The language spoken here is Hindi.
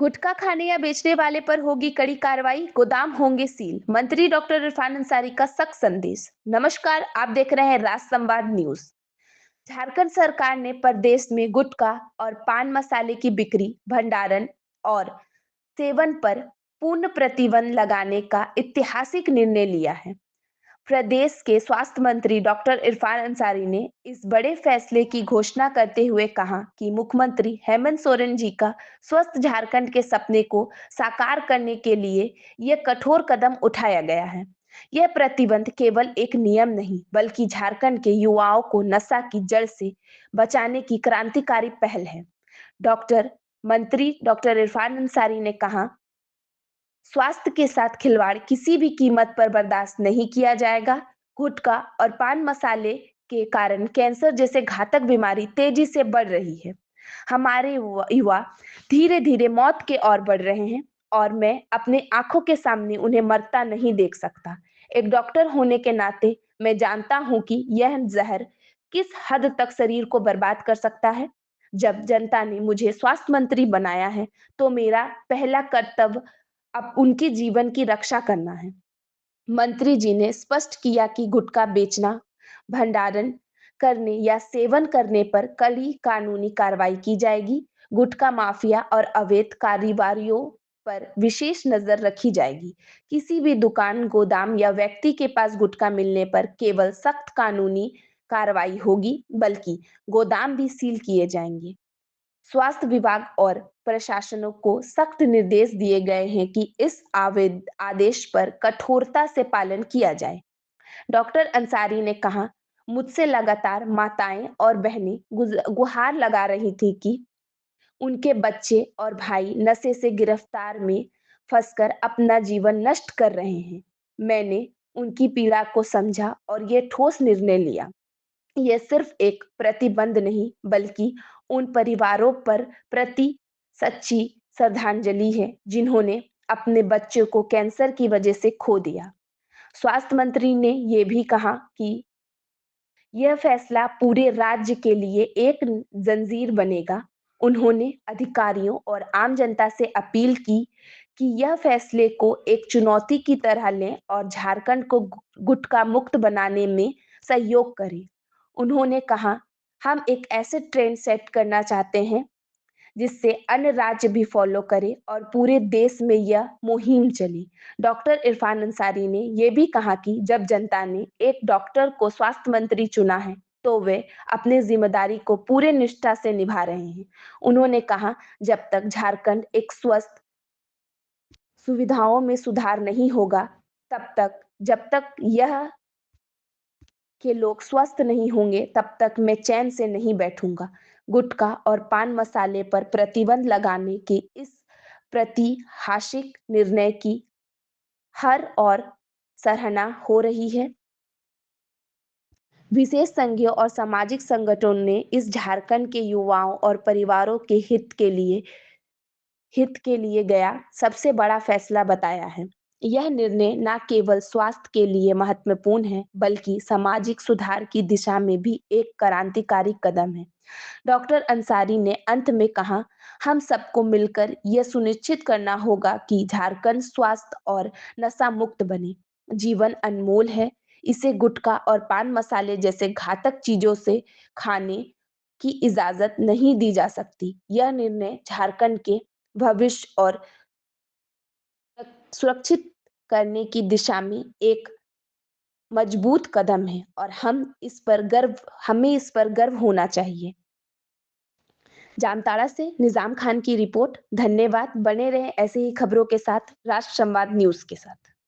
गुटखा खाने या बेचने वाले पर होगी कड़ी कार्रवाई, गोदाम होंगे सील। मंत्री डॉक्टर इरफान अंसारी का सख्त संदेश। नमस्कार, आप देख रहे हैं राज संवाद न्यूज। झारखंड सरकार ने प्रदेश में गुटखा और पान मसाले की बिक्री, भंडारण और सेवन पर पूर्ण प्रतिबंध लगाने का ऐतिहासिक निर्णय लिया है। प्रदेश के स्वास्थ्य मंत्री डॉक्टर इरफान अंसारी ने इस बड़े फैसले की घोषणा करते हुए कहा कि मुख्यमंत्री हेमंत सोरेन जी का स्वस्थ झारखंड के सपने को साकार करने के लिए यह कठोर कदम उठाया गया है। यह प्रतिबंध केवल एक नियम नहीं, बल्कि झारखंड के युवाओं को नशा की जड़ से बचाने की क्रांतिकारी पहल है। डॉक्टर मंत्री डॉक्टर इरफान अंसारी ने कहा, स्वास्थ्य के साथ खिलवाड़ किसी भी कीमत पर बर्दाश्त नहीं किया जाएगा। गुटखा और पान मसाले के कारण कैंसर जैसे घातक बीमारी तेजी से बढ़ रही है। हमारे युवा धीरे धीरे मौत के ओर बढ़ रहे हैं और मैं अपने आंखों के सामने उन्हें मरता नहीं देख सकता। एक डॉक्टर होने के नाते मैं जानता हूं कि यह जहर किस हद तक शरीर को बर्बाद कर सकता है। जब जनता ने मुझे स्वास्थ्य मंत्री बनाया है, तो मेरा पहला कर्तव्य अब उनके जीवन की रक्षा करना है। मंत्री जी ने स्पष्ट किया कि गुटखा बेचना, भंडारण करने या सेवन करने पर कड़ी कानूनी कार्रवाई की जाएगी। गुटखा माफिया और अवैध कारोबारियों पर विशेष नजर रखी जाएगी। किसी भी दुकान, गोदाम या व्यक्ति के पास गुटखा मिलने पर केवल सख्त कानूनी कार्रवाई होगी, बल्कि गोदाम भी सील किए जाएंगे। स्वास्थ्य विभाग और प्रशासनों को सख्त निर्देश दिए गए हैं कि इस आदेश पर कठोरता से पालन किया जाए। डॉक्टर अंसारी ने कहा, मुझसे लगातार माताएं और बहनें गुहार लगा रही थी कि उनके बच्चे और भाई नशे से गिरफ्तार में फंसकर अपना जीवन नष्ट कर रहे हैं। मैंने उनकी पीड़ा को समझा और ये ठोस निर्णय लिया। यह सिर्फ एक प्रतिबंध नहीं, बल्कि उन परिवारों पर प्रति सच्ची श्रद्धांजलि है जिन्होंने अपने बच्चों को कैंसर की वजह से खो दिया। स्वास्थ्य मंत्री ने यह भी कहा कि यह फैसला पूरे राज्य के लिए एक जंजीर बनेगा। उन्होंने अधिकारियों और आम जनता से अपील की कि यह फैसले को एक चुनौती की तरह लें और झारखंड को गुटखा मुक्त बनाने में सहयोग करें। उन्होंने कहा, हम एक ऐसे ट्रेंड सेट करना चाहते हैं जिससे अन्य राज्य भी फॉलो करें और पूरे देश में यह मुहिम चली। डॉक्टर इरफान अंसारी ने यह भी कहा कि जब जनता ने एक डॉक्टर को स्वास्थ्य मंत्री चुना है, तो वे अपनी जिम्मेदारी को पूरे निष्ठा से निभा रहे हैं। उन्होंने कहा, जब तक झारखंड एक स्वस्थ सुविधाओं में सुधार नहीं होगा, जब तक यह के लोग स्वस्थ नहीं होंगे, तब तक मैं चैन से नहीं बैठूंगा। गुटखा और पान मसाले पर प्रतिबंध लगाने के इस ऐतिहासिक निर्णय की हर और सराहना हो रही है। विशेषज्ञों और सामाजिक संगठनों ने इस झारखंड के युवाओं और परिवारों के हित के लिए गया सबसे बड़ा फैसला बताया है। यह निर्णय न केवल स्वास्थ्य के लिए महत्वपूर्ण है, बल्कि सामाजिक सुधार की दिशा में भी एक क्रांतिकारी कदम है। डॉक्टर अंसारी ने अंत में कहा, हम सबको मिलकर यह सुनिश्चित करना होगा कि झारखंड स्वास्थ्य और नशा मुक्त बने। जीवन अनमोल है, इसे गुटखा और पान मसाले जैसे घातक चीजों से खाने की इजाजत नहीं दी जा सकती। यह निर्णय झारखंड के भविष्य और सुरक्षित करने की दिशा में एक मजबूत कदम है और हमें इस पर गर्व होना चाहिए। जामताड़ा से निजाम खान की रिपोर्ट। धन्यवाद। बने रहें ऐसे ही खबरों के साथ राष्ट्र संवाद न्यूज के साथ।